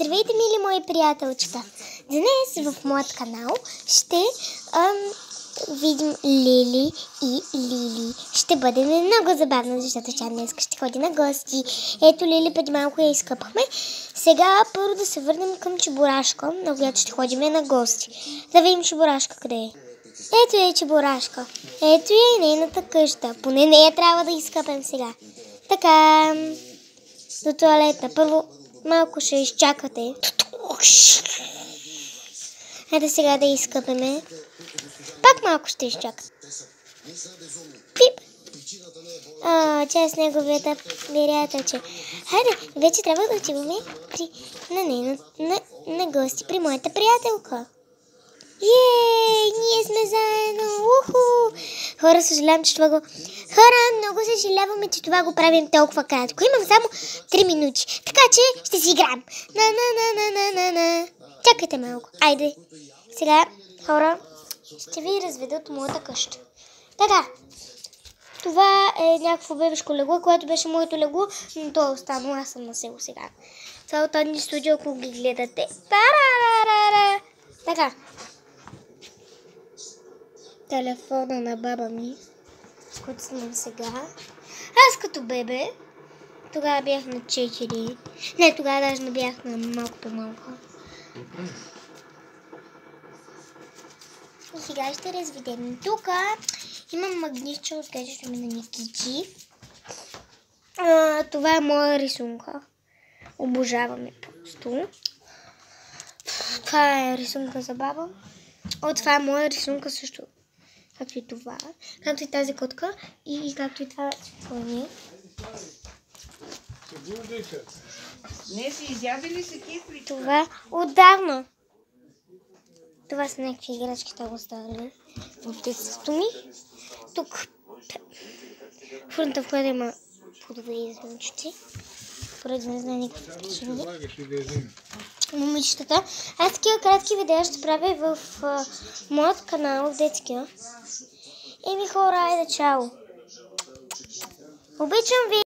Здравейте, мили мои приятелчета! Днес в моят канал ще видим Лили и Лили. Ще бъде много забавно, защото тя днес ще ходи на гости. Ето Лили, преди малко я изкъпахме. Сега първо да се върнем към Чебурашка, на която ще ходим на гости. Да видим Чебурашка къде е. Ето е Чебурашка. Ето е и нейната къща. Поне нея трябва да изкъпем сега. Така, до туалетна. Първо малко ще изчакате. Хайде сега да изкъпеме. Пак малко ще изчакате. Пип! Тя е с неговията приятелче. Хайде, вече трябва да отиваме на гости при моята приятелка. Ние сме заедно! Уху! Хора, съжалявам, че това го... Хора, много съжаляваме, че това го правим толкова кратко. Имам само 3 минути, така че ще си играем. На. Чакайте малко. Айде. Сега, хора, ще ви разведа от моята къща. Така. Това е някакво бебешко легло, което беше моето легло, но то е останало. Аз съм на село сега. Това е от Ани студио, ако ги гледате. Така. Телефона на баба ми, с който снимам сега. Аз като бебе, тогава бях на 4. Не, тогава даже не бях на малко по-малко. И сега ще разведем. Тук имам магнитче от където ми на Никичи. Това е моя рисунка. Обожаваме просто. Това е рисунка за баба. Това е моя рисунка също. Както и това, както и тази котка и както и това цветление. Не си изяде ли се кифли? Това отдавна. Това са някакви играчки, това го оставили в детството ми. Тук фронта, в която има плодове и зеленчуци. Поради не знае никакви причини. Момичетата. Аз такива кратки видеа ще правя в моят канал, в детския. Еми хора, айде чао! Обичам ви!